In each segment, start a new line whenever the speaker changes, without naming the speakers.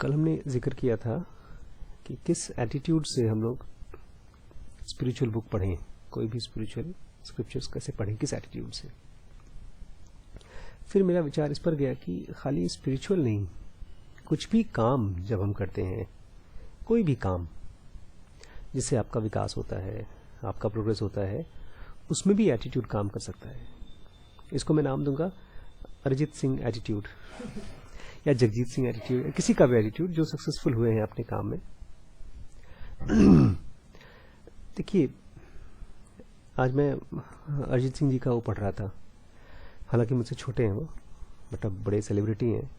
कल हमने जिक्र किया था कि किस एटीट्यूड से हम लोग स्पिरिचुअल बुक पढ़ें, कोई भी स्पिरिचुअल स्क्रिप्चर्स कैसे पढ़ें, किस एटीट्यूड से। फिर मेरा विचार इस पर गया कि खाली स्पिरिचुअल नहीं, कुछ भी काम जब हम करते हैं, कोई भी काम जिससे आपका विकास होता है, आपका प्रोग्रेस होता है, उसमें भी एटीट्यूड काम कर सकता है। इसको मैं नाम दूंगा अरिजीत सिंह एटीट्यूड या जगजीत सिंह एटीट्यूड, किसी का भी एटीट्यूड जो सक्सेसफुल हुए हैं अपने काम में। देखिए, आज मैं अरिजीत सिंह जी का वो पढ़ रहा था, हालांकि मुझसे छोटे हैं वो, बट अब बड़े सेलिब्रिटी हैं।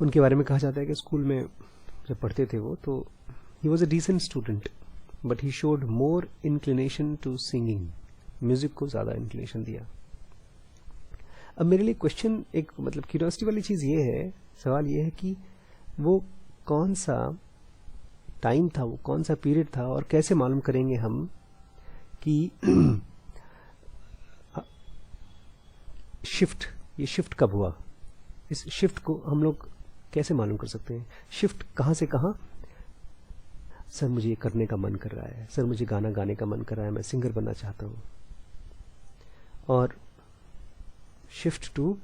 उनके बारे में कहा जाता है कि स्कूल में जब पढ़ते थे वो, तो he was a decent student but he showed more inclination to singing, music को ज्यादा इंक्लिनेशन दिया। अब मेरे लिए क्वेश्चन, एक मतलब क्यूरियोसिटी वाली चीज ये है, सवाल ये है कि वो कौन सा टाइम था, वो कौन सा पीरियड था, और कैसे मालूम करेंगे हम कि ये शिफ्ट कब हुआ। इस शिफ्ट को हम लोग कैसे मालूम कर सकते हैं, शिफ्ट कहां से कहां। सर मुझे ये करने का मन कर रहा है, सर मुझे गाना गाने का मन कर रहा है, मैं सिंगर बनना चाहता हूं, और शिफ्ट टू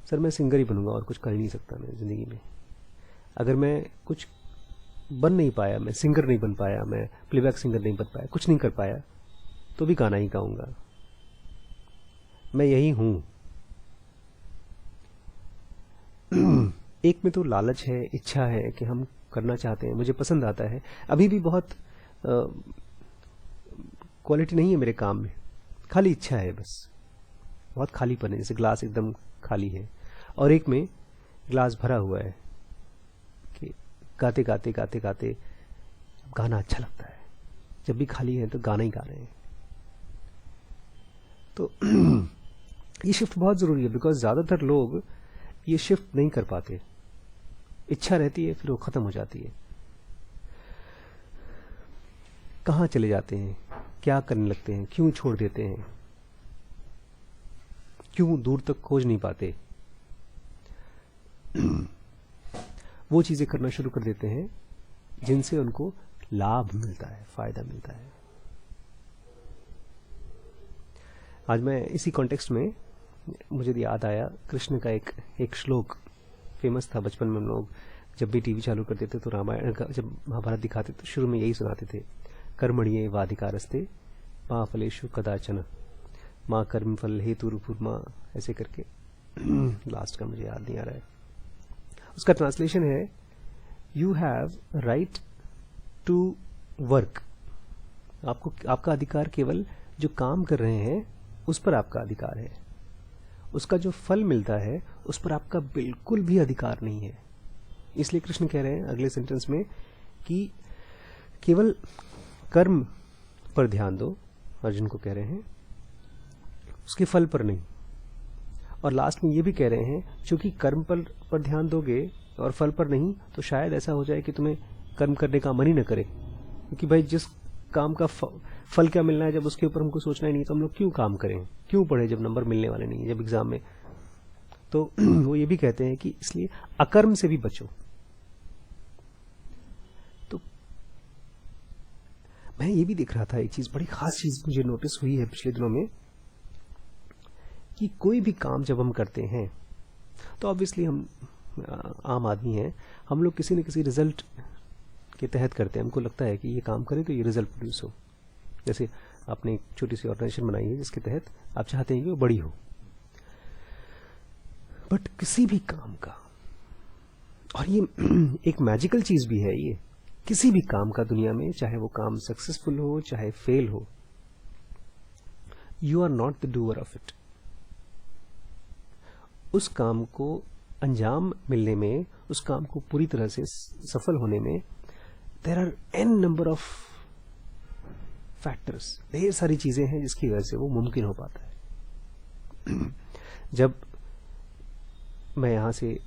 सर मैं सिंगर ही बनूंगा और कुछ कर ही नहीं सकता मैं जिंदगी में। अगर मैं कुछ बन नहीं पाया, मैं सिंगर नहीं बन पाया, मैं प्लेबैक सिंगर नहीं बन पाया, कुछ नहीं कर पाया, तो भी गाना ही गाऊंगा, मैं यही हूं। एक में तो लालच है, इच्छा है कि हम करना चाहते हैं, मुझे पसंद आता है, अभी भी बहुत क्वालिटी नहीं है मेरे काम में, खाली इच्छा है बस, बहुत खालीपन है, जैसे ग्लास एकदम खाली है। और एक में ग्लास भरा हुआ है कि गाते गाते गाते गाते गाना अच्छा लगता है, जब भी खाली है तो गाना ही गा रहे हैं। तो ये शिफ्ट बहुत जरूरी है, बिकॉज ज्यादातर लोग ये शिफ्ट नहीं कर पाते। इच्छा रहती है, फिर वो खत्म हो जाती है, कहां चले जाते हैं, क्या करने लगते हैं, क्यों छोड़ देते हैं, क्यों दूर तक खोज नहीं पाते। वो चीजें करना शुरू कर देते हैं जिनसे उनको लाभ मिलता है, फायदा मिलता है। आज मैं इसी कॉन्टेक्स्ट में, मुझे याद आया कृष्ण का एक श्लोक फेमस था। बचपन में हम लोग जब भी टीवी चालू करते थे तो रामायण का, जब महाभारत दिखाते तो शुरू में यही सुनाते थे, कर्मण्ये वाधिकारस्ते मां फलेषु कदाचन मां कर्म फल हेतु रूपुर्मा, ऐसे करके लास्ट का मुझे याद नहीं आ रहा है। उसका ट्रांसलेशन है, you have right to work. आपको, आपका अधिकार केवल जो काम कर रहे हैं उस पर आपका अधिकार है, उसका जो फल मिलता है उस पर आपका बिल्कुल भी अधिकार नहीं है। इसलिए कृष्ण कह रहे हैं अगले सेंटेंस में कि केवल कर्म पर ध्यान दो, अर्जुन को कह रहे हैं, उसके फल पर नहीं। और लास्ट में ये भी कह रहे हैं, चूंकि कर्म पर ध्यान दोगे और फल पर नहीं, तो शायद ऐसा हो जाए कि तुम्हें कर्म करने का मन ही न करे, क्योंकि भाई जिस काम का फल क्या मिलना है, जब उसके ऊपर हमको सोचना ही नहीं, तो हम लोग क्यों काम करें, क्यों पढ़े जब नंबर मिलने वाले नहीं है, जब एग्जाम में। तो वो ये भी कहते हैं कि इसलिए अकर्म से भी बचो। तो मैं ये भी देख रहा था, एक चीज, बड़ी खास चीज मुझे नोटिस हुई है पिछले दिनों में, कि कोई भी काम जब हम करते हैं तो ऑब्वियसली हम आम आदमी हैं, हम लोग किसी न किसी रिजल्ट के तहत करते हैं। हमको लगता है कि ये काम करें तो ये रिजल्ट प्रोड्यूस हो। जैसे आपने एक छोटी सी ऑर्गेनाइजेशन बनाई है जिसके तहत आप चाहते हैं कि वो बड़ी हो। बट किसी भी काम का, और ये एक मैजिकल चीज भी है, ये किसी भी काम का दुनिया में, चाहे वो काम सक्सेसफुल हो चाहे फेल हो, you are not the doer of it. उस काम को अंजाम मिलने में, उस काम को पूरी तरह से सफल होने में, there are an number of factors, ढेर सारी चीजें हैं जिसकी वजह से वो मुमकिन हो पाता है। जब मैं यहां से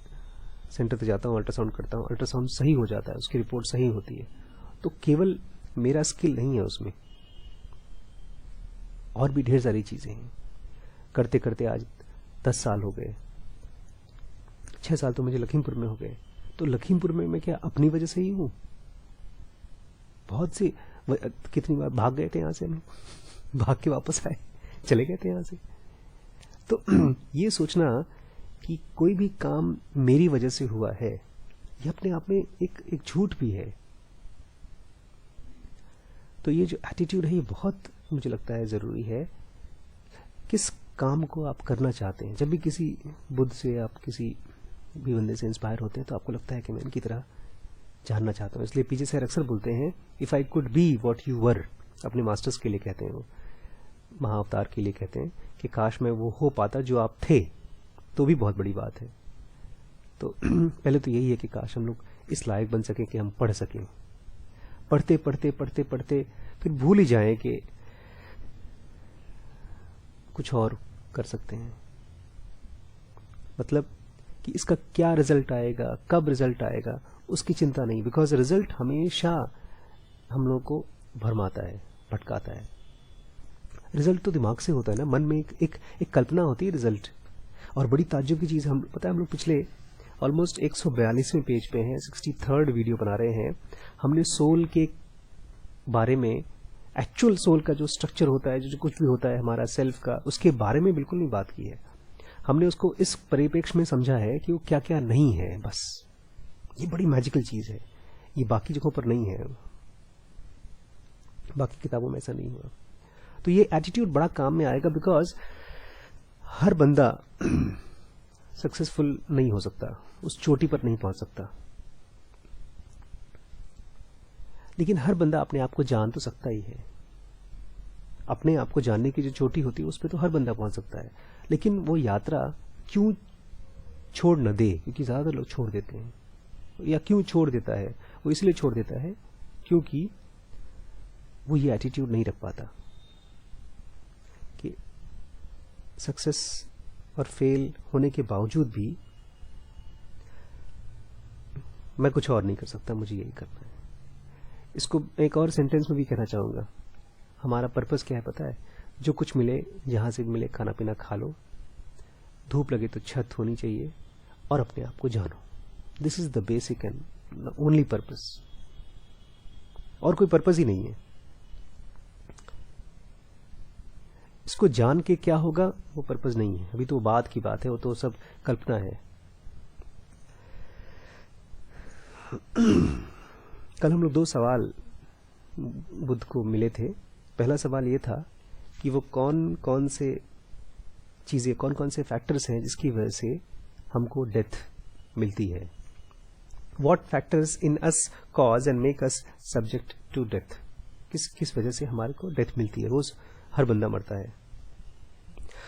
सेंटर पे जाता हूं, अल्ट्रासाउंड करता हूं, अल्ट्रासाउंड सही हो जाता है, उसकी रिपोर्ट सही होती है, तो केवल मेरा स्किल नहीं है उसमें, और भी ढेर सारी चीजें हैं। करते करते आज 10 साल हो गए, 6 साल तो मुझे लखीमपुर में हो गए, तो लखीमपुर में मैं क्या अपनी वजह से ही हूँ? बहुत सी कितनी बार भाग गए थे यहाँ से हम, भाग के वापस आए, चले गए थे यहाँ से। तो ये सोचना कि कोई भी काम मेरी वजह से हुआ है, ये अपने आप में एक झूठ भी है। तो ये जो एटीट्यूड है ये बहुत मुझे लगता है ज़रूरी है। किस काम को आप करना चाहते हैं, जब भी किसी बुद्ध से आप किसी भी बंदे से इंस्पायर होते हैं तो आपको लगता है कि मैं इनकी तरह जानना चाहता हूँ। इसलिए पीजे सर अक्सर बोलते हैं, if I could be what you were, अपने मास्टर्स के लिए कहते हैं, वो महाअवतार के लिए कहते हैं कि काश मैं वो हो पाता जो आप थे, तो भी बहुत बड़ी बात है। तो पहले तो यही है कि काश हम लोग इस लायक बन सके कि हम पढ़ सकें, पढ़ते पढ़ते पढ़ते पढ़ते फिर भूल ही जाएं कि कुछ और कर सकते हैं। मतलब कि इसका क्या रिजल्ट आएगा, कब रिजल्ट आएगा, उसकी चिंता नहीं, बिकॉज रिजल्ट हमेशा हम लोग को भरमाता है, भटकाता है। रिजल्ट तो दिमाग से होता है ना, मन में एक कल्पना होती है रिजल्ट। और बड़ी ताज्जुब की चीज़, हम पता है हम लोग पिछले ऑलमोस्ट 142वें पेज पे हैं, 63rd वीडियो बना रहे हैं। हमने सोल के बारे में, एक्चुअल सोल का जो स्ट्रक्चर होता है, जो कुछ भी होता है हमारा सेल्फ का, उसके बारे में बिल्कुल नहीं बात की है। हमने उसको इस परिप्रेक्ष्य में समझा है कि वो क्या क्या नहीं है। बस ये बड़ी मैजिकल चीज़ है, ये बाकी जगहों पर नहीं है, बाकी किताबों में ऐसा नहीं हुआ। तो ये एटीट्यूड बड़ा काम में आएगा, बिकॉज हर बंदा सक्सेसफुल नहीं हो सकता, उस चोटी पर नहीं पहुंच सकता, लेकिन हर बंदा अपने आप को जान तो सकता ही है। अपने आप को जानने की जो चोटी होती है उस पर तो हर बंदा पहुंच सकता है, लेकिन वो यात्रा क्यों छोड़ न दे, क्योंकि ज्यादातर लोग छोड़ देते हैं। या क्यों छोड़ देता है, वो इसलिए छोड़ देता है क्योंकि वो ये एटीट्यूड नहीं रख पाता कि सक्सेस और फेल होने के बावजूद भी मैं कुछ और नहीं कर सकता, मुझे यही करना है। इसको एक और सेंटेंस में भी कहना चाहूंगा, हमारा पर्पस क्या है पता है? जो कुछ मिले, जहां से मिले खाना पीना खा लो, धूप लगे तो छत होनी चाहिए, और अपने आप को जानो। This is the basic and only purpose. और कोई पर्पस ही नहीं है। इसको जान के क्या होगा वो पर्पस नहीं है, अभी तो बाद की बात है, वो तो सब कल्पना है। कल हम लोग 2 सवाल बुद्ध को मिले थे। पहला सवाल ये था कि वो कौन कौन से चीज़ें, कौन कौन से फैक्टर्स हैं जिसकी वजह से हमको डेथ मिलती है। What factors in us cause and make us subject to death? किस वजह से हमारे को डेथ मिलती है, रोज हर बंदा मरता है।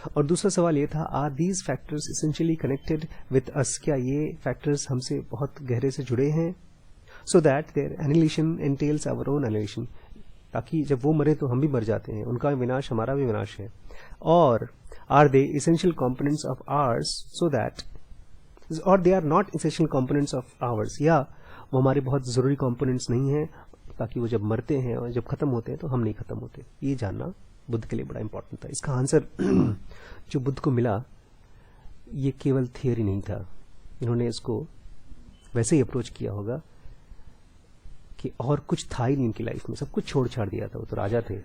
और दूसरा सवाल ये था, are these factors essentially connected with us? क्या ये फैक्टर्स हमसे बहुत गहरे से जुड़े हैं? So that their annihilation entails our own annihilation, ताकि जब वो मरे तो हम भी मर जाते हैं, उनका विनाश हमारा भी विनाश है। और are they essential components of ours so that, और they are not essential components of ours, या वो हमारे बहुत जरूरी कॉम्पोनेंट्स नहीं हैं, ताकि वो जब मरते हैं और जब खत्म होते हैं तो हम नहीं खत्म होते। ये जानना बुद्ध के लिए बड़ा इंपॉर्टेंट था। इसका आंसर जो बुद्ध को मिला, ये केवल थियरी नहीं था। इन्होंने इसको वैसे ही अप्रोच किया होगा कि और कुछ था ही नहीं इनकी लाइफ में, सब कुछ छोड़ छाड़ दिया था। वो तो राजा थे,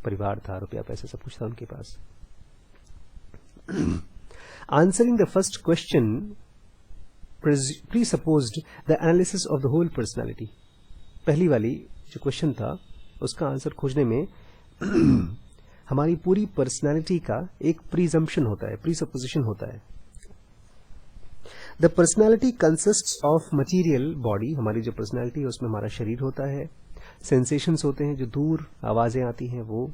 परिवार था, रुपया पैसा सब कुछ था उनके पास। Answering the first question presupposed the analysis of the whole personality. पहली वाली जो क्वेश्चन था उसका आंसर खोजने में हमारी पूरी पर्सनालिटी का एक प्रीजम्पशन होता है, प्रीसपोजिशन होता है। The personality consists of material body, हमारी जो पर्सनैलिटी है उसमें हमारा शरीर होता है, सेंसेशंस होते हैं, जो दूर आवाजें आती हैं वो,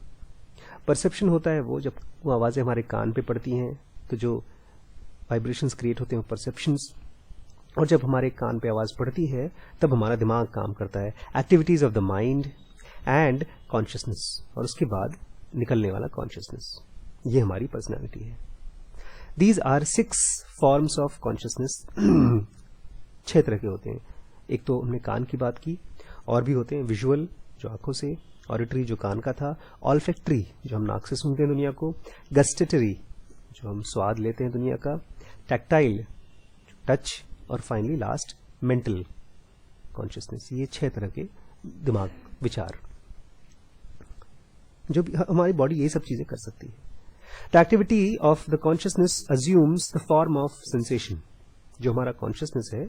परसेप्शन होता है वो जब वो आवाजें हमारे कान पे पड़ती हैं तो जो वाइब्रेशंस क्रिएट होते हैं वो परसेप्शंस, और जब हमारे कान पे आवाज पड़ती है तब हमारा दिमाग काम करता है, activities of the mind and consciousness, और उसके बाद निकलने वाला कॉन्शियसनेस। ये हमारी पर्सनैलिटी है। These are 6 forms of consciousness. 6 तरह के होते हैं। एक तो हमने कान की बात की, और भी होते हैं विजुअल जो आंखों से, ऑडिटरी जो कान का था, ऑल्फैक्टरी जो हम नाक से सुनते हैं दुनिया को, गस्टेटरी जो हम स्वाद लेते हैं दुनिया का, टैक्टाइल टच और फाइनली लास्ट मेंटल कॉन्शियसनेस। ये 6 तरह के दिमाग, विचार, जो भी हमारी बॉडी ये सब चीजें कर सकती है। The activity of the consciousness assumes the form of sensation. जो हमारा कॉन्शियसनेस है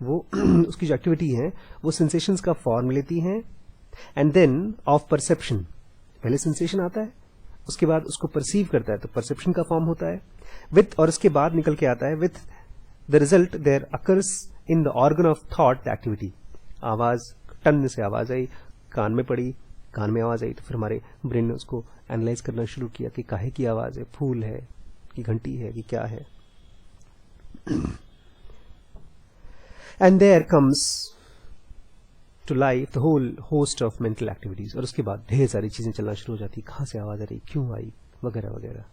वो उसकी जो एक्टिविटी है वो सेंसेशंस का फॉर्म लेती है। एंड देन ऑफ परसेप्शन, पहले सेंसेशन आता है, उसके बाद उसको परसीव करता है तो परसेप्शन का फॉर्म होता है विथ, और उसके बाद निकल के आता है with the result there occurs in the organ of thought the activity. आवाज, टन से आवाज आई, कान में पड़ी, कान में आवाज आई तो फिर हमारे ब्रेन ने उसको एनालाइज करना शुरू किया कि काहे की आवाज है, फूल है कि घंटी है कि क्या है। And there comes to life the whole host of mental activities. और उसके बाद ढेर सारी चीजें चलना शुरू हो जाती, कहां से आवाज आ रही, क्यों आई, वगैरह वगैरह।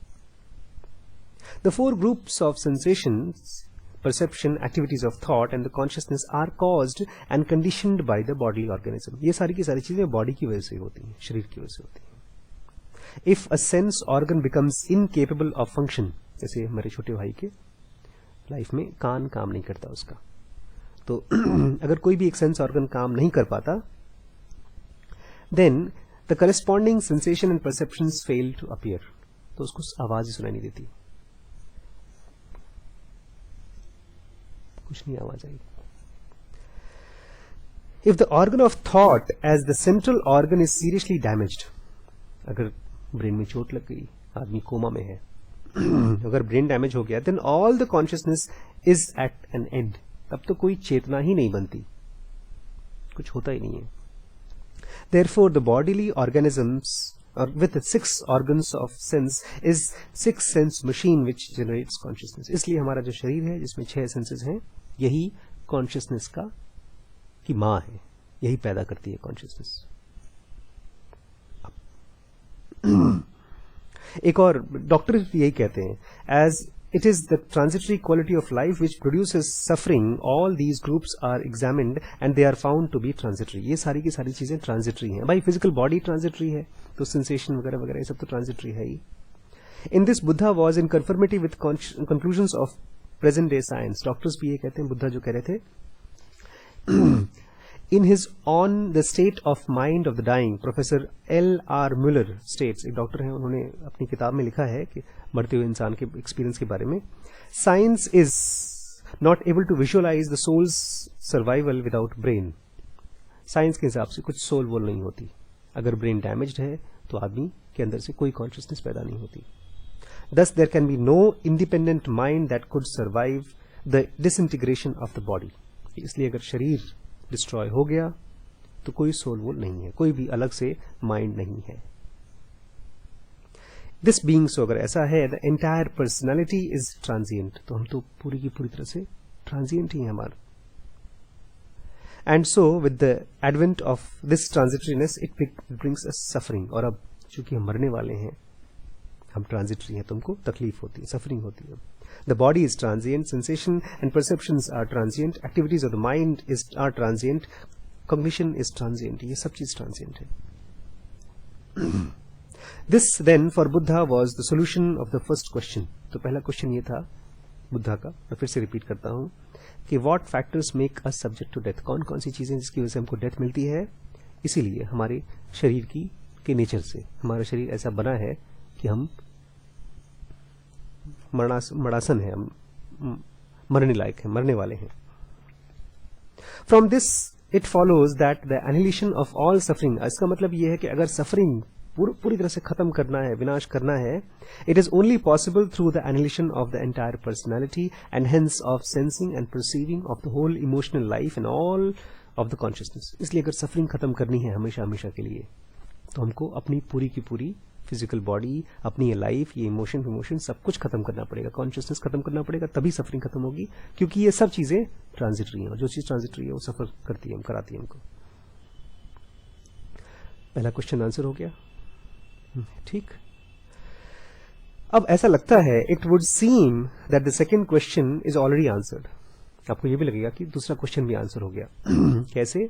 The 4 groups of sensations, perception, activities of thought and the consciousness are caused and conditioned by the bodily organism। ये सारी की सारी चीजें बॉडी की वजह से होती हैं, शरीर की वजह से होती हैं। If a sense organ becomes incapable of function, जैसे मेरे छोटे भाई के लाइफ में कान काम नहीं करता उसका, तो अगर कोई भी एक सेंस ऑर्गन काम नहीं कर पाता, then the corresponding sensation and perceptions fail to appear। तो उसको आवाज ही सुनाई नहीं देती, कुछ नहीं आवाज आई। If the organ of thought as the central organ is seriously damaged, अगर ब्रेन में चोट लग गई, आदमी कोमा में है, अगर ब्रेन डैमेज हो गया, then all the consciousness is at an end. तब तो कोई चेतना ही नहीं बनती, कुछ होता ही नहीं है। Therefore the bodily organisms or with the 6 organs of sense is 6 sense machine which generates consciousness। इसलिए हमारा जो शरीर है जिसमें 6 सेंसेस हैं, यही कॉन्शियसनेस का की माँ है, यही पैदा करती है कॉन्शियसनेस। एक और डॉक्टर यही कहते हैं, as it is the transitory quality of life which produces suffering, all these groups are examined and they are found to be transitory। ये सारी की सारी चीजें ट्रांजिटरी हैं। भाई फिजिकल बॉडी ट्रांजिटरी है तो सेंसेशन वगैरह वगैरह ये सब तो ट्रांजिटरी है ही। In this Buddha was in conformity with conclusions of present day science. Doctors भी ये कहते हैं, बुद्धा जो कह रहे थे। In his On the State of Mind of the Dying, professor L.R. Muller states, एक डॉक्टर हैं, उन्होंने अपनी किताब में लिखा है कि मरते हुए इंसान के एक्सपीरियंस के बारे में, science is not able to visualise the soul's survival without brain. Science के हिसाब से कुछ सोल वोल नहीं होती, अगर ब्रेन डैमेज्ड है तो आदमी के अंदर से कोई कॉन्शियसनेस पैदा नहीं होती। Thus there can be no independent mind that could survive the disintegration of the body। इसलिए अगर शरीर डिस्ट्रॉय हो गया तो कोई सोल वोल नहीं है, कोई भी अलग से माइंड नहीं है। दिस बीइंग सो, अगर ऐसा है, the entire personality is transient, तो हम तो पूरी की पूरी तरह से ट्रांजिएंट ही हैं हमारा। And so with the advent of this transitoriness it brings us suffering. और अब चूंकि हम मरने वाले हैं, हम ट्रांजिटरी हैं, तो हमको तकलीफ होती है, सफरिंग होती है। The body is transient, sensation and perceptions are transient, activities of the mind are transient, cognition is transient। ये सब चीज transient है। This then for Buddha was the solution of the first question। तो पहला question ये था बुद्धा का, मैं फिर से रिपीट करता हूं कि what factors make us subject to death। कौन कौन सी चीजें जिसकी वजह से हमको डेथ मिलती है। इसीलिए हमारे शरीर की के नेचर से हमारा शरीर ऐसा बना है कि हम मरणासन है, हम मरने लायक है, मरने वाले हैं। From this it follows that the annihilation of all suffering. इसका मतलब यह है कि अगर सफरिंग पूरी तरह से खत्म करना है, विनाश करना है, it is only possible through the annihilation of the entire personality and hence of sensing and perceiving of the whole emotional life and all of the consciousness. इसलिए अगर सफरिंग खत्म करनी है हमेशा हमेशा के लिए, तो हमको अपनी पूरी की पूरी फिजिकल बॉडी, अपनी ये लाइफ, ये इमोशन सब कुछ खत्म करना पड़ेगा, कॉन्शियसनेस खत्म करना पड़ेगा, तभी सफरिंग खत्म होगी। क्योंकि ये सब चीजें ट्रांजिटरी हैं, और जो चीज ट्रांजिटरी है वो सफर करती है, कराती है हमको। पहला क्वेश्चन आंसर हो गया, ठीक। अब ऐसा लगता है, it would seem that the second question is already answered. आपको ये भी लगेगा कि दूसरा क्वेश्चन भी आंसर हो गया। कैसे?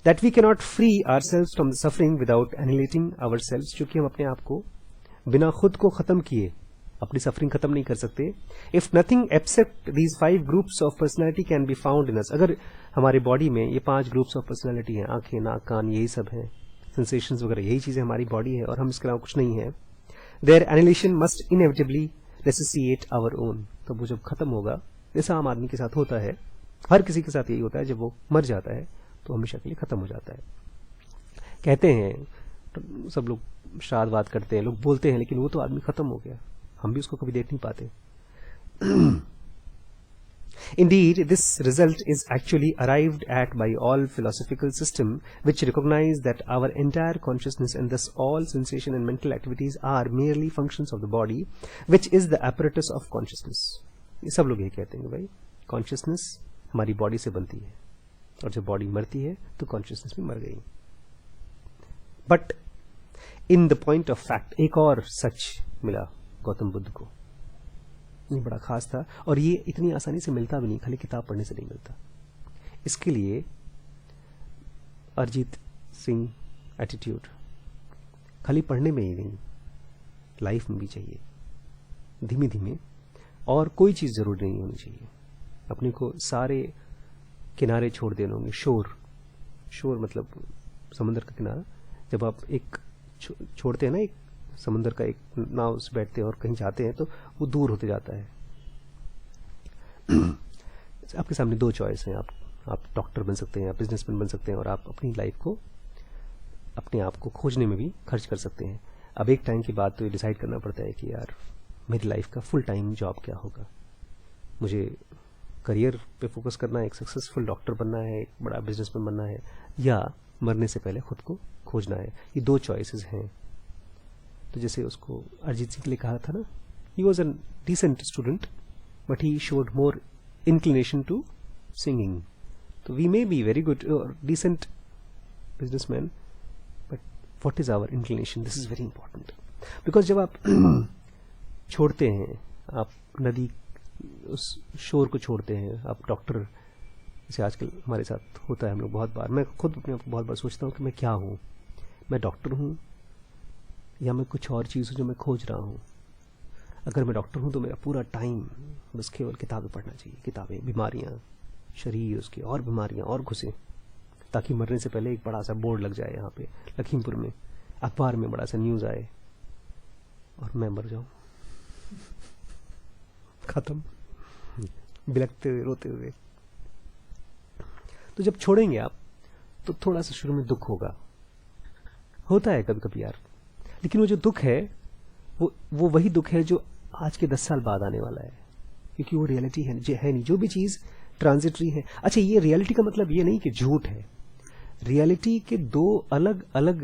That we cannot free ourselves from the suffering without annihilating ourselves। क्योंकि हम अपने आप को बिना खुद को खत्म किए अपनी सफरिंग खत्म नहीं कर सकते। If nothing except these 5 groups of personality can be found in us, अगर हमारे बॉडी में ये 5 ग्रुप्स ऑफ पर्सनैलिटी हैं, आंखें, नाक, कान, यही सब हैं, सेंसेशंस वगैरह, यही चीजें हमारी बॉडी है और हम इसके अलावा कुछ नहीं है, there annihilation must inevitably necessitate our own. तो वो जब खत्म होगा, जैसा आम आदमी के साथ होता है, हर किसी के साथ यही होता है, जब वो मर जाता है तो हमेशा के लिए खत्म हो जाता है। कहते हैं तो सब लोग श्राद्ध वाद करते हैं, लोग बोलते हैं, लेकिन वो तो आदमी खत्म हो गया, हम भी उसको कभी देख नहीं पाते। Indeed, this result is actually arrived at by all philosophical systems which recognize that our entire consciousness and thus all sensation and mental activities are merely functions of the body, which is the apparatus of consciousness. ये सब लोग ये कहते हैं कि भाई consciousness हमारी body से बनती है और जब बॉडी मरती है तो consciousness भी मर गई। But in the point of fact, एक और सच मिला गौतम बुद्ध को, ये बड़ा खास था और ये इतनी आसानी से मिलता भी नहीं, खाली किताब पढ़ने से नहीं मिलता। इसके लिए अरिजीत सिंह एटीट्यूड खाली पढ़ने में ही नहीं, लाइफ में भी चाहिए, धीमे धीमे, और कोई चीज जरूरी नहीं होनी चाहिए। अपने को सारे किनारे छोड़ देने होंगे। शोर मतलब समुद्र का किनारा, जब आप एक छोड़ते हैं ना, एक समुद्र का एक नाव से बैठते हैं और कहीं जाते हैं तो वो दूर होते जाता है। आपके सामने 2 चॉइस हैं, आप डॉक्टर बन सकते हैं, आप बिजनेसमैन बन सकते हैं, और आप अपनी लाइफ को, अपने आप को खोजने में भी खर्च कर सकते हैं। अब एक टाइम के बाद तो ये डिसाइड करना पड़ता है कि यार मेरी लाइफ का फुल टाइम जॉब क्या होगा, मुझे करियर पे फोकस करना है, एक सक्सेसफुल डॉक्टर बनना है, एक बड़ा बिजनेसमैन बनना है, या मरने से पहले खुद को खोजना है। ये 2 चॉइसेस हैं। तो जैसे उसको अरिजीत सिंह के लिए कहा था ना, he was an decent student but he showed more inclination to singing. तो we may be very good decent businessman, but what is our inclination, this is very important. Because जब आप छोड़ते हैं, आप नदी उस शोर को छोड़ते हैं, आप डॉक्टर, जैसे आजकल हमारे साथ होता है, हम लोग बहुत बार, मैं खुद अपने आप को बहुत बार सोचता हूँ कि मैं क्या हूँ, मैं डॉक्टर हूँ या मैं कुछ और चीज़ हूँ जो मैं खोज रहा हूँ। अगर मैं डॉक्टर हूँ तो मेरा पूरा टाइम बस केवल किताबें पढ़ना चाहिए, किताबें, बीमारियाँ, शरीर उसके और बीमारियाँ और घुसे, ताकि मरने से पहले एक बड़ा सा बोर्ड लग जाए यहाँ पे लखीमपुर में, अखबार में बड़ा सा न्यूज़ आए और मैं मर जाऊँ, खत्म, बिलखते हुए, रोते हुए। तो जब छोड़ेंगे आप तो थोड़ा सा शुरू में दुख होता है कभी कभी यार, लेकिन वो जो दुख है वो वही दुख है जो आज के 10 साल बाद आने वाला है, क्योंकि वो रियलिटी है नहीं। जो भी चीज ट्रांजिटरी है। अच्छा, ये रियलिटी का मतलब ये नहीं कि झूठ है, रियलिटी के 2 अलग अलग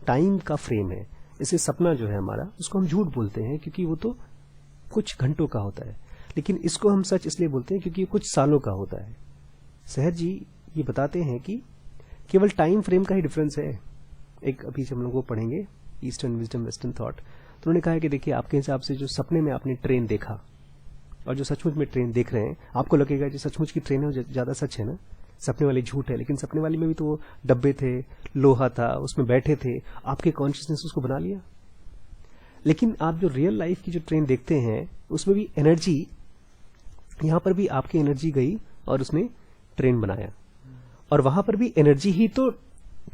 टाइम का फ्रेम है। जैसे सपना जो है हमारा, उसको हम झूठ बोलते हैं क्योंकि वो तो कुछ घंटों का होता है, लेकिन इसको हम सच इसलिए बोलते हैं क्योंकि ये कुछ सालों का होता है। सहज जी ये बताते हैं कि केवल टाइम फ्रेम का ही डिफरेंस है। एक अभी हम लोग वो पढ़ेंगे ईस्टर्न विजडम वेस्टर्न थॉट, तो उन्होंने कहा है कि देखिए, आपके हिसाब से जो सपने में आपने ट्रेन देखा और जो सचमुच में ट्रेन देख रहे हैं, आपको लगेगा जो सचमुच की ट्रेन है वो ज्यादा सच है ना, सपने वाली झूठ है। लेकिन सपने वाली में भी तो वो डब्बे थे, लोहा था, उसमें बैठे थे, आपके कॉन्शियसनेस उसको बना लिया। लेकिन आप जो रियल लाइफ की जो ट्रेन देखते हैं उसमें भी एनर्जी, यहां पर भी आपकी एनर्जी गई और उसने ट्रेन बनाया, और वहां पर भी एनर्जी ही तो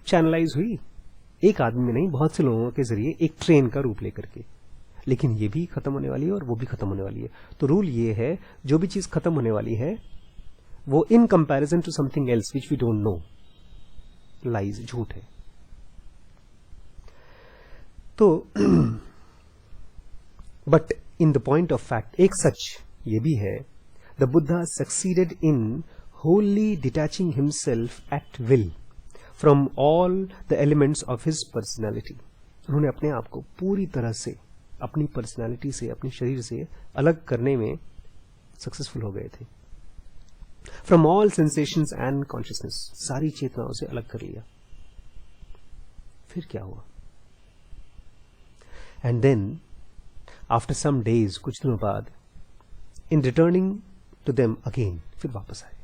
चैनलाइज हुई, एक आदमी में नहीं, बहुत से लोगों के जरिए एक ट्रेन का रूप लेकर के। लेकिन ये भी खत्म होने वाली है और वो भी खत्म होने वाली है। तो रूल ये है, जो भी चीज खत्म होने वाली है वो in comparison to something else which we don't know, lies, झूठ है। तो but in the point of fact, एक सच ये भी है, the Buddha succeeded in wholly detaching himself at will from all the elements of his personality. उन्होंने अपने आप को पूरी तरह से अपनी पर्सनालिटी से, अपने शरीर से अलग करने में सक्सेसफुल हो गए थे। From all sensations and consciousness, सारी चेतनाओं से अलग कर लिया। फिर क्या हुआ? And then, after some days, कुछ दिनों बाद, in returning to them again, फिर वापस आए।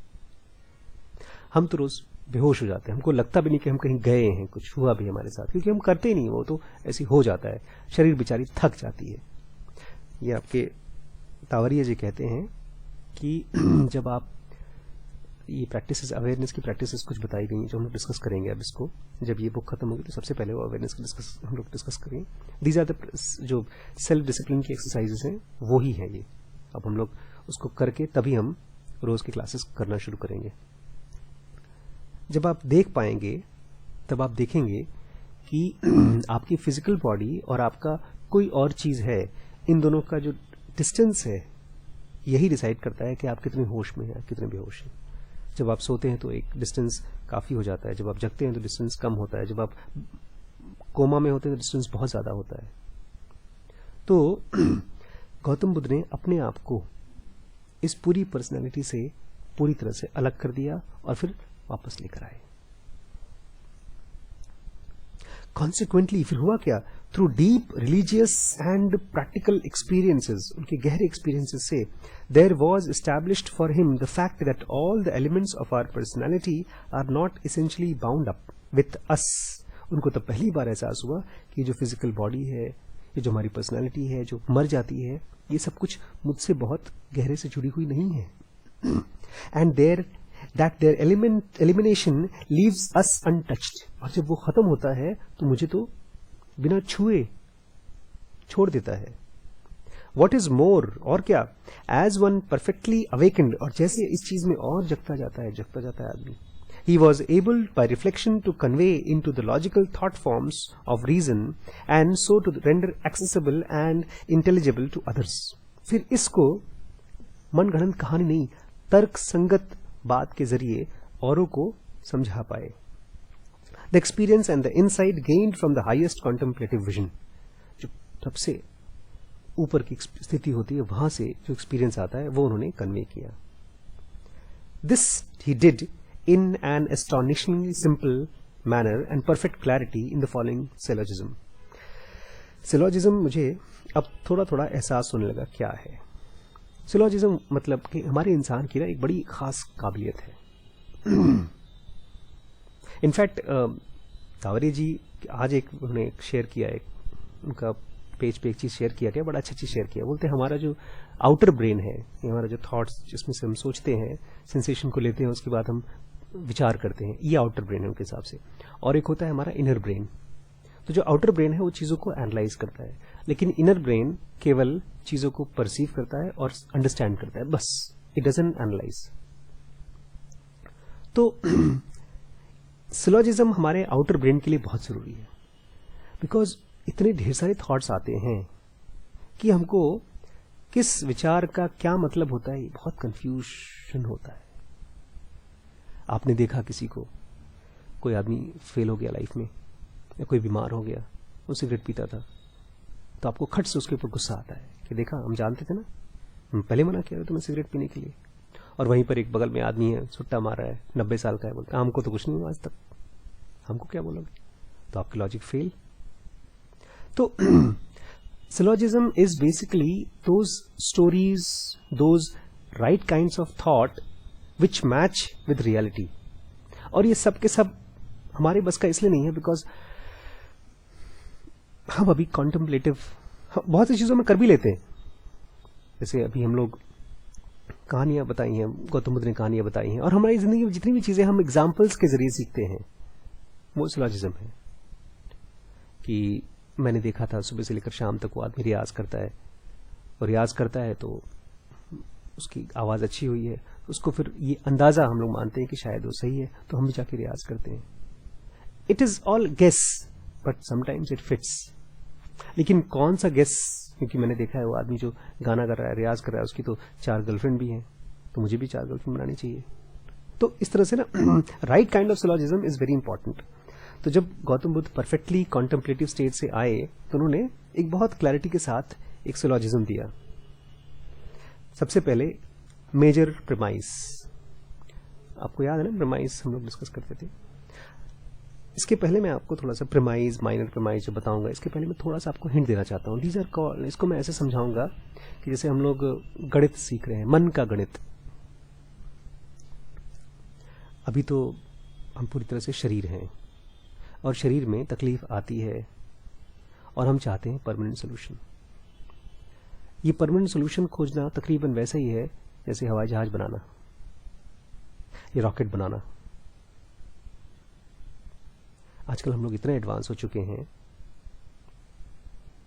हम तो रोज बेहोश हो जाते हैं, हमको लगता भी नहीं कि हम कहीं गए हैं, कुछ हुआ भी हमारे साथ, क्योंकि हम करते ही नहीं, वो तो ऐसे हो जाता है, शरीर बेचारी थक जाती है। ये आपके तावरिया जी कहते हैं कि जब आप ये प्रैक्टिसेस, अवेयरनेस की प्रैक्टिसेस कुछ बताई गई जो हम लोग डिस्कस करेंगे अब इसको, जब ये बुक खत्म होगी तो सबसे पहले वो अवेयरनेस की हम लोग डिस्कस करेंगे। दीज आर द जो सेल्फ डिसिप्लिन की एक्सरसाइजेस हैं वो ही है ये। अब हम लोग उसको करके तभी हम रोज की क्लासेस करना शुरू करेंगे। जब आप देख पाएंगे तब आप देखेंगे कि आपकी फिजिकल बॉडी और आपका कोई और चीज है, इन दोनों का जो डिस्टेंस है यही डिसाइड करता है कि आप कितने होश में हैं, कितने बेहोश हैं। जब आप सोते हैं तो एक डिस्टेंस काफी हो जाता है, जब आप जगते हैं तो डिस्टेंस कम होता है, जब आप कोमा में होते हैं तो डिस्टेंस बहुत ज्यादा होता है। तो गौतम बुद्ध ने अपने आप को इस पूरी पर्सनैलिटी से पूरी तरह से अलग कर दिया और फिर वापस लेकर आए। कॉन्सिक्वेंटली फिर हुआ क्या, through deep religious and practical experiences, उनके गहरे एक्सपीरियंसेस से, there was established for him the fact that all the elements of our personality are not essentially bound up with us. उनको तब पहली बार एहसास हुआ कि जो फिजिकल बॉडी है, ये जो हमारी पर्सनैलिटी है जो मर जाती है, ये सब कुछ मुझसे बहुत गहरे से जुड़ी हुई नहीं है। And their elimination leaves us untouched, और जब वो खत्म होता है तो मुझे तो बिना छुए छोड़ देता है। What is more, और क्या, as one perfectly awakened, और जैसे इस चीज में और जगता जाता है आदमी, he was able by reflection to convey into the logical thought forms of reason and so to render accessible and intelligible to others। फिर इसको मनगढ़ंत कहानी नहीं, तर्क संगत बात के जरिए औरों को समझा पाए। The experience and the insight gained from the highest contemplative vision, जो सबसे ऊपर की स्थिति होती है वहां से जो एक्सपीरियंस आता है वो उन्होंने कन्वे किया। This he did in an astonishingly simple manner and perfect clarity in the following syllogism. Syllogism मुझे अब थोड़ा थोड़ा एहसास होने लगा क्या है। सिलोजिज्म मतलब कि हमारे इंसान की ना एक बड़ी खास काबिलियत है। इनफैक्ट तावरी जी आज एक उन्होंने शेयर किया, एक उनका पेज पे एक चीज शेयर किया गया, बड़ा अच्छा चीज शेयर किया। बोलते हैं हमारा जो आउटर ब्रेन है, हमारा जो थॉट्स जिसमें से हम सोचते हैं, सेंसेशन को लेते हैं, उसके बाद हम विचार करते हैं, ये आउटर ब्रेन है उनके हिसाब से। और एक होता है हमारा इनर ब्रेन। तो जो आउटर ब्रेन है वो चीजों को एनालाइज करता है, लेकिन इनर ब्रेन केवल चीजों को परसीव करता है और अंडरस्टैंड करता है, बस, इट डजंट एनालाइज। तो सिलोजिज्म हमारे आउटर ब्रेन के लिए बहुत जरूरी है, बिकॉज इतने ढेर सारे थॉट्स आते हैं कि हमको किस विचार का क्या मतलब होता है, बहुत कंफ्यूजन होता है। आपने देखा किसी को, कोई आदमी फेल हो गया लाइफ में, या कोई बीमार हो गया, वो सिगरेट पीता था, तो आपको खट से उसके ऊपर गुस्सा आता है कि देखा, हम जानते थे ना, हम पहले मना किया था तुम्हें सिगरेट पीने के लिए। और वहीं पर एक बगल में आदमी है, सुट्टा मार रहा है, 90 साल का है, बोलता हमको तो कुछ नहीं हुआ आज तक, हमको क्या बोलोगे? तो आपकी लॉजिक फेल। तो syllogism is basically those stories, those right kinds of thought which match with reality. और ये सब के सब हमारे बस का इसलिए नहीं है बिकॉज हम अभी कॉन्टेम्पलेटिव बहुत सी चीजों में कर भी लेते हैं। जैसे अभी हम लोग कहानियां बताई हैं, गौतम बुद्ध ने कहानियां बताई हैं, और हमारी जिंदगी में जितनी भी चीजें हम एग्जाम्पल्स के जरिए सीखते हैं वो सिलोजिज्म है। कि मैंने देखा था सुबह से लेकर शाम तक वो आदमी रियाज करता है, और रियाज करता है तो उसकी आवाज अच्छी हुई है, उसको फिर ये अंदाजा हम लोग मानते हैं कि शायद वो सही है, तो हम भी जाके रियाज करते हैं। It is all guess, but sometimes it fits. लेकिन कौन सा गेस, क्योंकि मैंने देखा है वो आदमी जो गाना कर रहा है, रियाज कर रहा है, उसकी तो 4 गर्लफ्रेंड भी हैं, तो मुझे भी 4 गर्लफ्रेंड बनानी चाहिए। तो इस तरह से ना right kind of syllogism is very important. तो जब Gautam Buddha perfectly contemplative state से आए तो उन्होंने एक बहुत क्लैरिटी के साथ एक सिलोजिज्म दिया। सबसे पहले मेजर प्रेमाइस, आपको याद है ना, प्रेमाइस हम लोग डिस्कस करते थे। इसके पहले मैं आपको थोड़ा सा प्रेमाइज, माइनर प्रेमाइज जो बताऊंगा, इसके पहले मैं थोड़ा सा आपको हिंट देना चाहता हूँ। दीज आर कॉल्ड, इसको मैं ऐसे समझाऊंगा कि जैसे हम लोग गणित सीख रहे हैं, मन का गणित। अभी तो हम पूरी तरह से शरीर हैं और शरीर में तकलीफ आती है और हम चाहते हैं परमानेंट सोल्यूशन। ये परमानेंट सोल्यूशन खोजना तकरीबन वैसा ही है जैसे हवाई जहाज बनाना या रॉकेट बनाना। आजकल हम लोग इतने एडवांस हो चुके हैं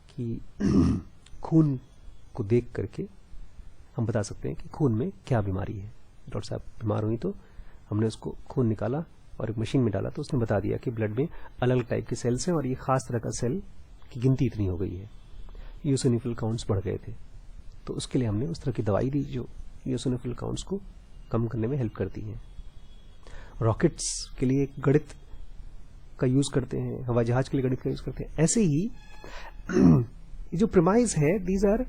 कि खून को देख करके हम बता सकते हैं कि खून में क्या बीमारी है। डॉक्टर साहब बीमार हुई तो हमने उसको खून निकाला और एक मशीन में डाला तो उसने बता दिया कि ब्लड में अलग अलग टाइप के सेल्स हैं और ये खास तरह का सेल की गिनती इतनी हो गई है, यूसिनोफिल काउंट्स बढ़ गए थे, तो उसके लिए हमने उस तरह की दवाई दी जो यूसिनोफिल काउंट्स को कम करने में हेल्प करती है। रॉकेट्स के लिए गणित का यूज करते हैं, हवाई जहाज के लिए गणित का यूज करते हैं। ऐसे ही जो प्रीमाइज है, दीज आर,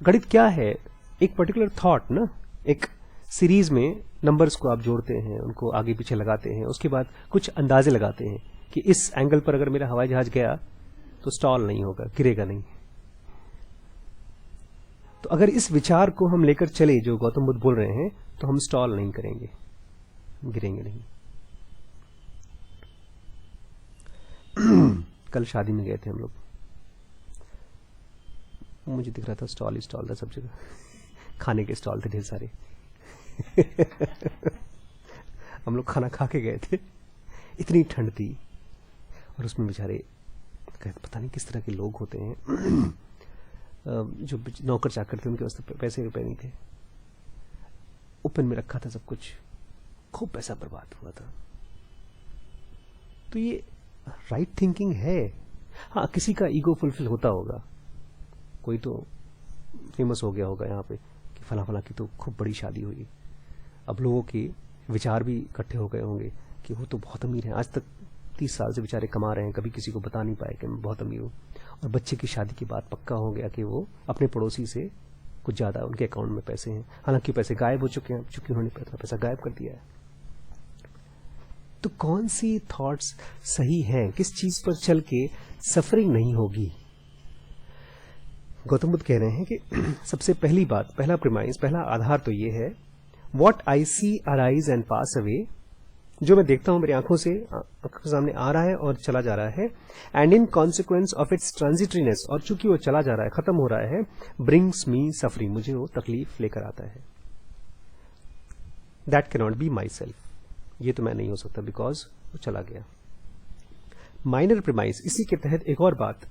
गणित क्या है, एक पर्टिकुलर थॉट ना, एक सीरीज में नंबर्स को आप जोड़ते हैं, उनको आगे पीछे लगाते हैं, उसके बाद कुछ अंदाजे लगाते हैं कि इस एंगल पर अगर मेरा हवाई जहाज गया तो स्टॉल नहीं होगा, गिरेगा नहीं। तो अगर इस विचार को हम लेकर चले जो गौतम बुद्ध बोल रहे हैं, तो हम स्टॉल नहीं करेंगे, गिरेंगे नहीं। कल शादी में गए थे हम लोग, मुझे दिख रहा था स्टॉल ही स्टॉल था सब जगह, खाने के स्टॉल थे ढेर सारे। हम लोग खाना खा के गए थे, इतनी ठंड थी और उसमें बेचारे पता नहीं किस तरह के लोग होते हैं जो नौकर चाकर थे, उनके पास पैसे रुपए नहीं थे, ओपन में रखा था सब कुछ, खूब पैसा बर्बाद हुआ था। तो ये राइट थिंकिंग है? हाँ, किसी का ईगो फुलफिल होता होगा, कोई तो फेमस हो गया होगा यहाँ पे कि फला फला की तो खूब बड़ी शादी हुई, अब लोगों के विचार भी इकट्ठे हो गए होंगे कि वो तो बहुत अमीर है, आज तक 30 साल से बेचारे कमा रहे हैं, कभी किसी को बता नहीं पाए कि मैं बहुत अमीर हूँ, और बच्चे की शादी के बाद पक्का हो गया कि वो अपने पड़ोसी से कुछ ज्यादा उनके अकाउंट में पैसे हैं, हालांकि पैसे गायब हो चुके हैं, चूंकि उन्होंने पैसा गायब कर दिया है। तो कौन सी थॉट्स सही हैं, किस चीज पर चल के सफरिंग नहीं होगी? गौतम बुद्ध कह रहे हैं कि सबसे पहली बात, पहला प्रीमाइस, पहला आधार तो ये है, what I see arise and pass away, जो मैं देखता हूं मेरी आंखों के सामने आ रहा है और चला जा रहा है, and in consequence of its transitoriness, और चूंकि वो चला जा रहा है, खत्म हो रहा है, ब्रिंग्स मी सफरिंग, मुझे वो तकलीफ लेकर आता है। That can not be my self, ये तो मैं नहीं हो सकता बिकॉज वो चला गया। माइनर प्रीमाइस, इसी के तहत एक और बात,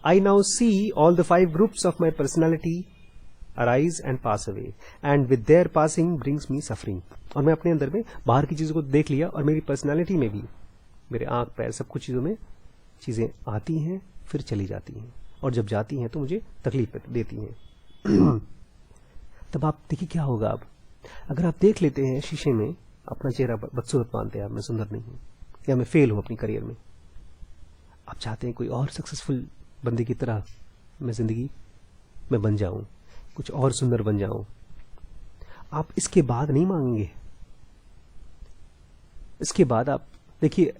I now see all the 5 groups of my personality arise and pass away, and with their passing brings me suffering। और मैं अपने अंदर में बाहर की चीजों को देख लिया और मेरी पर्सनालिटी में भी, मेरे आंख पैर सब कुछ चीजों में चीजें आती हैं फिर चली जाती हैं, और जब जाती हैं तो मुझे तकलीफ देती हैं। तब आप देखिए क्या होगा। अब अगर आप देख लेते हैं शीशे में अपना चेहरा बदसूरत मानते हैं, आप मैं सुंदर नहीं हूं या मैं फेल हूं अपनी करियर में, आप चाहते हैं कोई और सक्सेसफुल बंदे की तरह मैं जिंदगी में बन जाऊं, कुछ और सुंदर बन जाऊं, आप इसके बाद नहीं मांगेंगे। इसके बाद आप देखिए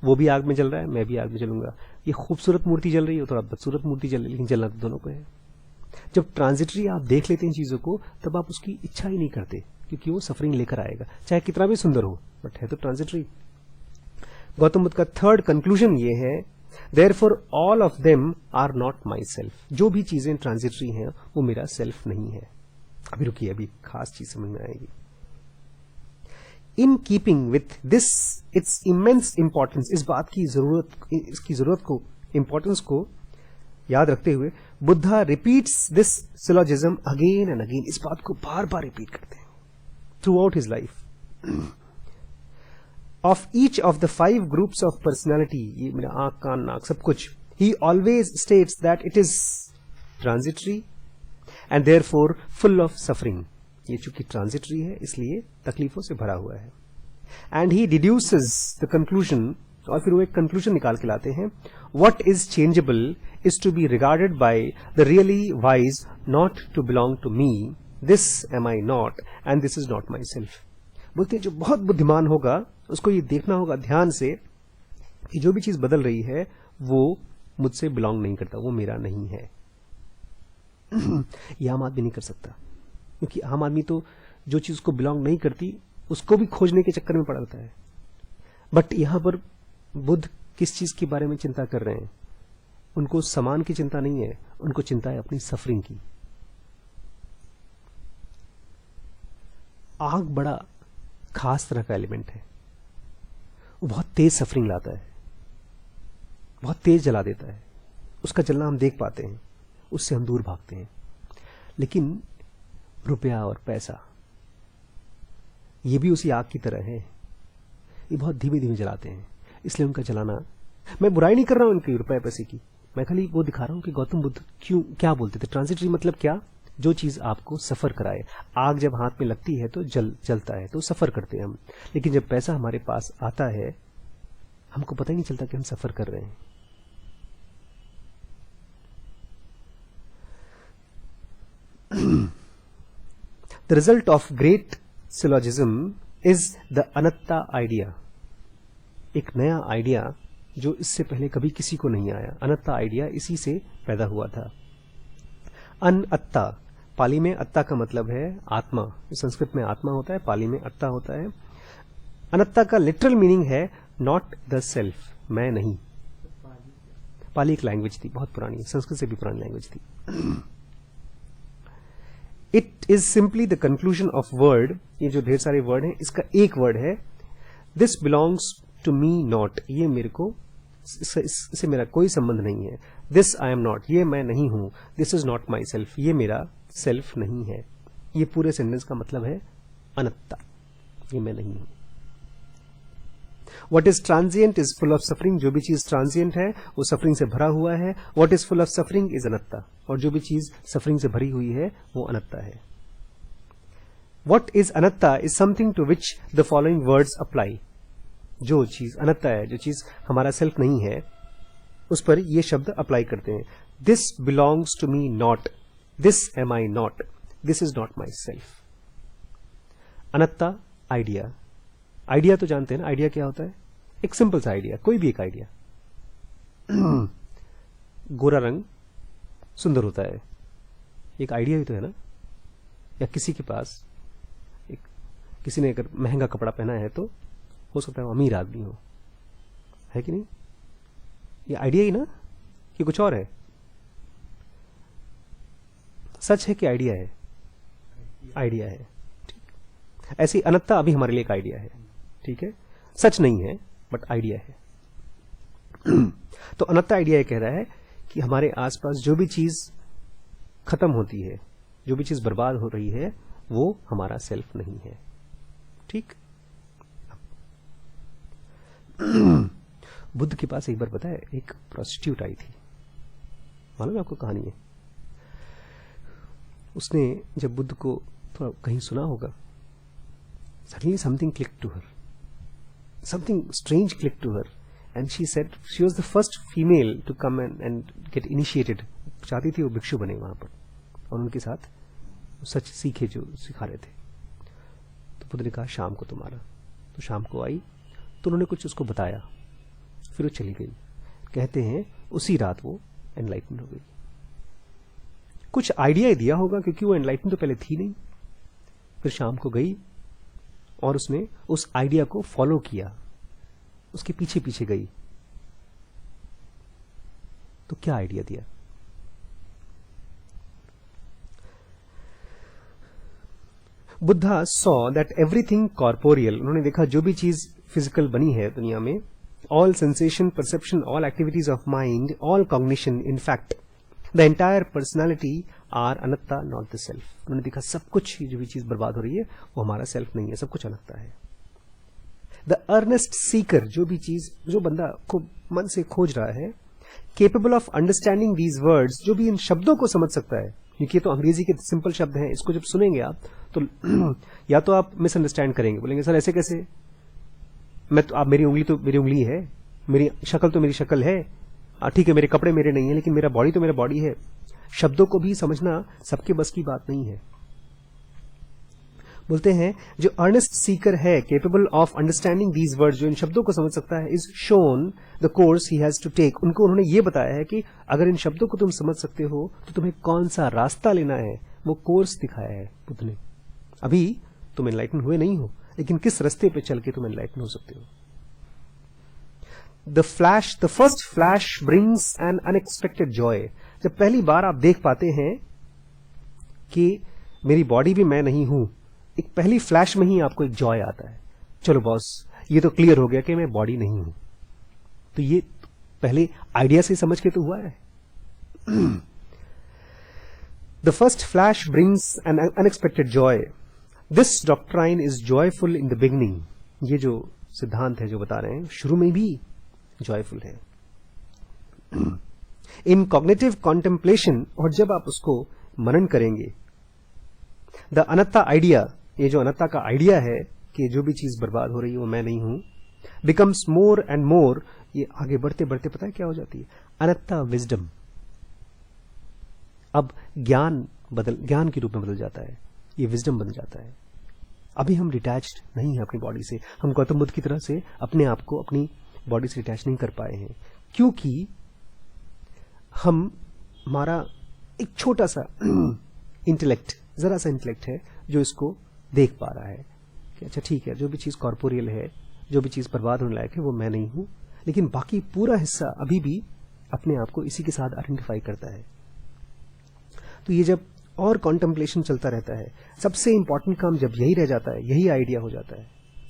वो भी आग में जल रहा है, मैं भी आग में जलूंगा, ये खूबसूरत मूर्ति जल रही है, थोड़ा बदसूरत मूर्ति जल रही है, लेकिन जलना तो दोनों को है। जब ट्रांजिटरी आप देख लेते हैं चीजों को, तब आप उसकी इच्छा ही नहीं करते, क्योंकि वो सफरिंग लेकर आएगा, चाहे कितना भी सुंदर हो, बट है तो ट्रांजिटरी। गौतम बुद्ध का थर्ड कंक्लूजन ये है, Therefore all of them are not myself। जो भी चीजें ट्रांजिटरी हैं वो मेरा सेल्फ नहीं है। अभी रुकिए, अभी खास चीज समझ में आएगी। In keeping with this it's immense importance, इस बात की जरूरत, इसकी जरूरत को, इंपॉर्टेंस को याद रखते हुए Buddha repeats this syllogism again and again, इस बात को बार बार रिपीट करते हैं through out his life. Of each of the 5 groups of personality, ये मेरा आंख कान नाक सब कुछ, he always states that it is transitory and therefore full of suffering। ये चूंकि transitory है इसलिए तकलीफों से भरा हुआ है। And he deduces the conclusion, और फिर वो एक conclusion निकाल के लाते हैं, what is changeable is to be regarded by the really wise not to belong to me, this am I not and this is not myself। बोलते हैं जो बहुत बुद्धिमान होगा उसको ये देखना होगा ध्यान से कि जो भी चीज बदल रही है वो मुझसे बिलोंग नहीं करता, वो मेरा नहीं है। ये आम आदमी नहीं कर सकता, क्योंकि आम आदमी तो जो चीज को बिलोंग नहीं करती उसको भी खोजने के चक्कर में पड़ा रहता है। बट यहां पर बुद्ध किस चीज के बारे में चिंता कर रहे हैं? उनको सामान की चिंता नहीं है, उनको चिंता है अपनी सफरिंग की। आग बड़ा खास तरह का एलिमेंट है, वो बहुत तेज सफरिंग लाता है, बहुत तेज जला देता है। उसका जलना हम देख पाते हैं, उससे हम दूर भागते हैं। लेकिन रुपया और पैसा ये भी उसी आग की तरह है, ये बहुत धीमे धीमे जलाते हैं, इसलिए उनका जलाना, मैं बुराई नहीं कर रहा हूं उनकी रुपए पैसे की, मैं खाली वो दिखा रहा हूं कि गौतम बुद्ध क्यों क्या बोलते थे। ट्रांजिटरी मतलब क्या? जो चीज आपको सफर कराए। आग जब हाथ में लगती है तो जलता है, तो सफर करते हैं हम। लेकिन जब पैसा हमारे पास आता है, हमको पता ही नहीं चलता कि हम सफर कर रहे हैं। The result of great syllogism is the anatta idea. एक नया आइडिया जो इससे पहले कभी किसी को नहीं आया। अनत्ता आइडिया इसी से पैदा हुआ था। अनअत्ता, पाली में अत्ता का मतलब है आत्मा, संस्कृत में आत्मा होता है, पाली में अत्ता होता है। अनत्ता का लिटरल मीनिंग है नॉट द सेल्फ, मैं नहीं। पाली एक लैंग्वेज थी, बहुत पुरानी, संस्कृत से भी पुरानी लैंग्वेज थी। It is simply the conclusion of word, ये जो ढेर सारे वर्ड हैं इसका एक वर्ड है, this belongs to me not, ये मेरे को, इससे मेरा कोई संबंध नहीं है। दिस आई एम नॉट, ये मैं नहीं हूं। This is not my self, ये मेरा सेल्फ नहीं है। ये पूरे सेंटेंस का मतलब है अनत्ता, ये मैं नहीं हूं। What is transient is full of suffering, जो भी चीज ट्रांजिएंट है वो सफरिंग से भरा हुआ है। What is full of suffering is anatta, और जो भी चीज सफरिंग से भरी हुई है वो अनत्ता है। What is anatta is something to which the following words apply. जो चीज अनत्ता है, जो चीज हमारा सेल्फ नहीं है, उस पर ये शब्द अप्लाई करते हैं। This belongs to me not, this am I not, this is not my self. Anatta idea, idea तो जानते हैं ना, आइडिया क्या होता है? एक सिंपल सा आइडिया, कोई भी एक आइडिया। गोरा रंग सुंदर होता है, एक आइडिया ही तो है ना। या किसी के पास किसी ने अगर महंगा कपड़ा पहना है तो हो सकता है वो अमीर आदमी हो, है कि नहीं? ये आइडिया ही ना, कि कुछ और है? सच है कि आइडिया है? आइडिया है, ठीक। ऐसी अनत्ता अभी हमारे लिए एक आइडिया है, ठीक है, सच नहीं है बट आइडिया है। तो अनत्ता आइडिया ये कह रहा है कि हमारे आसपास जो भी चीज खत्म होती है, जो भी चीज बर्बाद हो रही है, वो हमारा सेल्फ नहीं है, ठीक। बुद्ध के पास एक बार पता है एक प्रोस्टिट्यूट आई थी, मालूम है आपको कहानी है? उसने जब बुद्ध को थोड़ा कहीं सुना होगा, suddenly something clicked to her, something strange clicked to her, and she said she was the first female to come and get initiated. चाहती थी वो भिक्षु बने वहां पर और उनके साथ सच सीखे जो सिखा रहे थे। तो बुद्ध ने कहा शाम को तुम आना। तो शाम को आई तो उन्होंने कुछ उसको बताया, फिर वो चली गई। कहते हैं उसी रात वो एनलाइटन हो गई। कुछ आइडिया दिया होगा क्योंकि वो एनलाइटन तो पहले थी नहीं। फिर शाम को गई और उसने उस आइडिया को फॉलो किया, उसके पीछे पीछे गई। तो क्या आइडिया दिया? Buddha saw that everything corporeal, उन्होंने देखा जो भी चीज फिजिकल बनी है दुनिया में, all sensation, perception, all activities of mind, all cognition, in fact the entire personality are anatta not the self. उन्होंने देखा सब कुछ, जो भी चीज बर्बाद हो रही है वो हमारा सेल्फ नहीं है, सब कुछ अनत्ता है। द अर्नेस्ट सीकर, जो भी चीज, जो बंदा को मन से खोज रहा है, capable of understanding these words, जो भी इन शब्दों को समझ सकता है, क्योंकि ये तो अंग्रेजी के सिंपल शब्द हैं, इसको जब सुनेंगे आप तो या तो आप मिसअंडरस्टैंड करेंगे, बोलेंगे सर ऐसे कैसे, मैं तो, आप मेरी उंगली तो मेरी उंगली है, मेरी शक्ल तो मेरी शक्ल है, ठीक है मेरे कपड़े मेरे नहीं है, लेकिन मेरा बॉडी तो मेरा बॉडी है। शब्दों को भी समझना सबके बस की बात नहीं है। बोलते हैं जो अर्नेस्ट सीकर है, capable of understanding these words, जो इन शब्दों को समझ सकता है, is shown the course he has to take. उनको उन्होंने ये बताया है कि अगर इन शब्दों को तुम समझ सकते हो तो तुम्हें कौन सा रास्ता लेना है, वो कोर्स दिखाया है बुद्ध ने। अभी तुम एनलाइटन हुए नहीं हो, लेकिन किस रास्ते पे चल के तुम एनलाइटन हो सकते हो। The first flash brings N unexpected Joy. जब पहली बार आप देख पाते हैं कि मेरी बॉडी भी मैं नहीं हूं, एक पहली फ्लैश में ही आपको एक जॉय आता है, चलो बॉस ये तो क्लियर हो गया कि मैं बॉडी नहीं हूं। तो ये पहले आइडिया से समझ के तो हुआ है। The first flash brings N unexpected Joy, this doctrine is joyful in the beginning. ये जो सिद्धांत है जो बता रहे हैं, शुरू में भी जॉयफुल है। इन कॉग्निटिव कॉन्टेम्पलेशन, और जब आप उसको मनन करेंगे, द अनत्ता आइडिया, ये जो अनत्ता का आइडिया है कि जो भी चीज बर्बाद हो रही है वो मैं नहीं हूं, बिकम्स मोर एंड मोर, ये आगे बढ़ते बढ़ते पता है क्या हो जाती है, अनत्ता विजडम। अब ज्ञान के रूप में बदल जाता है, ये विजडम बन जाता है। अभी हम डिटैच्ड नहीं है अपनी बॉडी से, हम गौतम बुद्ध की तरह से अपने आप को अपनी बॉडी से डिटैच नहीं कर पाए हैं, क्योंकि हमारा एक छोटा सा इंटेलेक्ट, जरा सा इंटेलेक्ट है जो इसको देख पा रहा है कि अच्छा ठीक है, जो भी चीज कॉर्पोरियल है, जो भी चीज बर्बाद होने लायक है वो मैं नहीं हूं, लेकिन बाकी पूरा हिस्सा अभी भी अपने आप को इसी के साथ आइडेंटिफाई करता है। तो ये जब और कॉन्टेम्पलेशन चलता रहता है, सबसे इंपॉर्टेंट काम जब यही रह जाता है, यही आइडिया हो जाता है,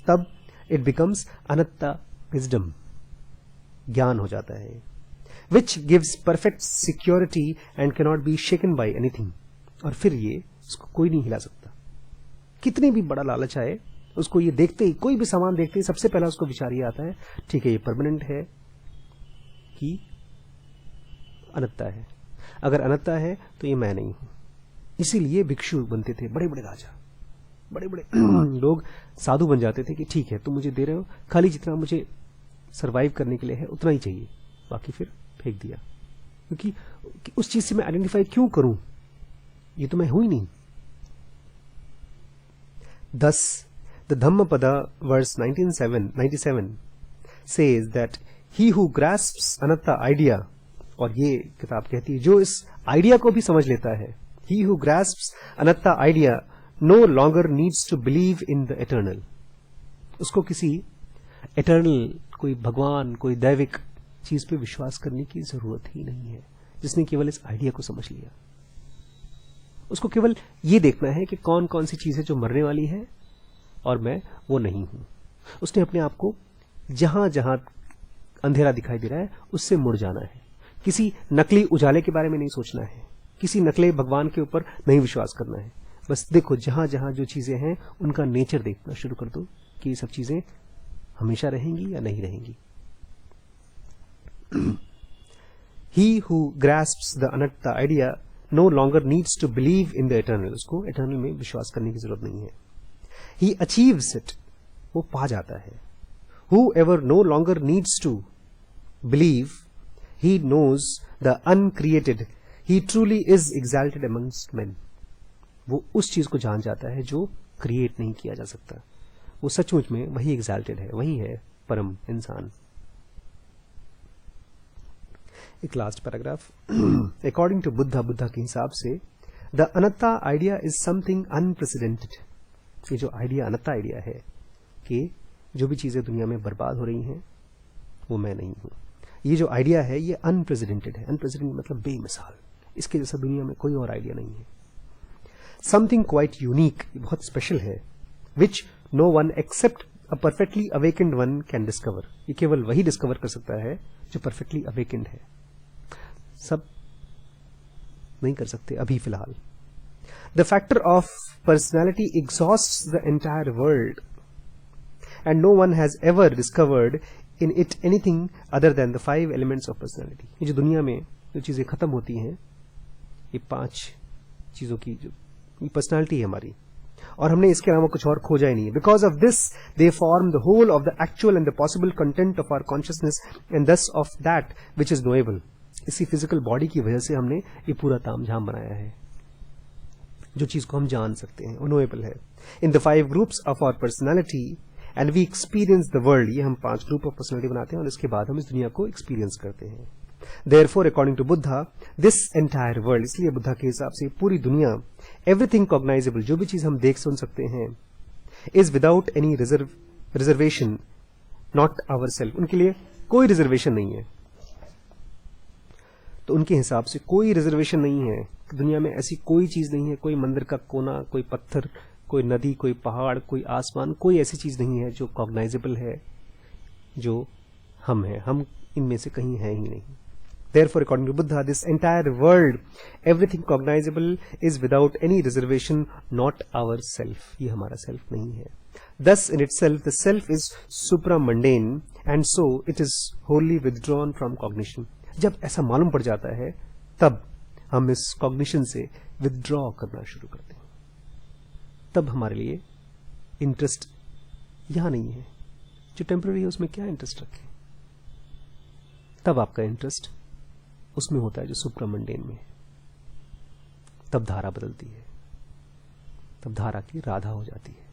तब इट बिकम्स अनत्ता विजडम, ज्ञान हो जाता है, which gives perfect security and cannot be shaken by anything. और फिर ये उसको कोई नहीं हिला सकता, कितनी भी बड़ा लालच आए, उसको ये देखते ही, कोई भी सामान देखते ही सबसे पहला उसको विचार ये आता है, ठीक है ये परमानेंट है कि अनत्ता है। अगर अनत्ता है तो ये मैं नहीं हूं। इसीलिए भिक्षु बनते थे बड़े बड़े राजा, बड़े बड़े लोग साधु बन जाते थे कि ठीक है तुम मुझे दे रहे हो, खाली जितना मुझे सरवाइव करने के लिए है उतना ही चाहिए, बाकी फिर फेंक दिया, क्योंकि उस चीज से मैं आइडेंटिफाई क्यों करूं, ये तो मैं हूं ही नहीं। Thus, the Dhammapada, verse 97 says that he who grasps anatta idea, और ये किताब कहती है जो इस आइडिया को भी समझ लेता है, he who grasps anatta idea no longer needs to believe in the eternal। उसको किसी eternal, कोई भगवान, कोई दैविक चीज पे विश्वास करने की जरूरत ही नहीं है, जिसने केवल इस आइडिया को समझ लिया। उसको केवल ये देखना है कि कौन कौन सी चीजें जो मरने वाली है और मैं वो नहीं हूं। उसने अपने आप को जहां जहां अंधेरा दिखाई दे रहा है उससे मुड़ जाना है। किसी नकली उजाले के बारे में नहीं सोचना है, किसी नकली भगवान के ऊपर नहीं विश्वास करना है। बस देखो जहां जहां जो चीजें हैं उनका नेचर देखना शुरू कर दो कि ये सब चीजें हमेशा रहेंगी या नहीं रहेंगी। He who grasps the anatta idea no longer needs to believe in the eternal। उसको eternal में विश्वास करने की जरूरत नहीं है। He achieves it, वो पा जाता है। Whoever no longer needs to believe, he knows the uncreated, he truly is exalted amongst men। वो उस चीज को जान जाता है जो क्रिएट नहीं किया जा सकता, वो सचमुच में वही एग्जाल्टेड है, वही है परम इंसान। एक last paragraph, according to Buddha के हिसाब से the anatta idea is something unprecedented. ये जो आइडिया, अनत्ता आइडिया है कि जो भी चीजें दुनिया में बर्बाद हो रही हैं वो मैं नहीं हूं, ये जो आइडिया है ये अनप्रेसिडेंटेड है। अनप्रेसिडेंटेड मतलब बेमिसाल, इसके जैसा दुनिया में कोई और आइडिया नहीं है। समथिंग क्वाइट यूनिक, बहुत स्पेशल है, which no one except a perfectly awakened one can discover. ये केवल वही डिस्कवर कर सकता है जो परफेक्टली अवेकेंड है, सब नहीं कर सकते अभी फिलहाल। The factor of personality exhausts the entire world and no one has ever discovered in it anything other than the 5 elements of personality. ये जो दुनिया में जो चीजें खत्म होती हैं, ये 5 चीजों की जो ये पर्सनैलिटी है हमारी, और हमने इसके अलावा कुछ और खोजा ही नहीं है। Because of this they form the whole of the actual and the possible content of our consciousness and thus of that which is knowable. इसी फिजिकल बॉडी की वजह से हमने ये पूरा तामझाम बनाया है, जो चीज को हम जान सकते हैं वो नोएबल है। In the 5 groups of our personality and we experience the world, ये हम 5 ग्रुप ऑफ पर्सनैलिटी बनाते हैं और इसके बाद हम इस दुनिया को एक्सपीरियंस करते हैं। Therefore, according to Buddha, this entire world, इसलिए बुद्धा के हिसाब से पूरी दुनिया, everything cognizable, जो भी चीज हम देख सुन सकते हैं, is without any reservation not our self. उनके लिए कोई रिजर्वेशन नहीं है। तो उनके हिसाब से कोई रिजर्वेशन नहीं है। दुनिया में ऐसी कोई चीज नहीं है, कोई मंदिर का कोना, कोई पत्थर, कोई नदी, कोई पहाड़, कोई आसमान, कोई ऐसी चीज नहीं है जो कॉग्नाइजेबल है, जो हम हैं। हम इनमें से कहीं हैं ही नहीं। Therefore, according to Buddha, this entire world, everything cognizable is without any reservation, not our self. ये हमारा self नहीं है। Thus, in itself, the self is supramundane, and so it is wholly withdrawn from cognition. जब ऐसा मालूम पड़ जाता है, तब हम इस cognition से withdraw करना शुरू करते हैं। तब हमारे लिए interest यहाँ नहीं है। जो temporary है उसमें क्या interest रखें? तब आपका interest उसमें होता है जो सुप्रामंडेन में है। तब धारा बदलती है, तब धारा की राधा हो जाती है।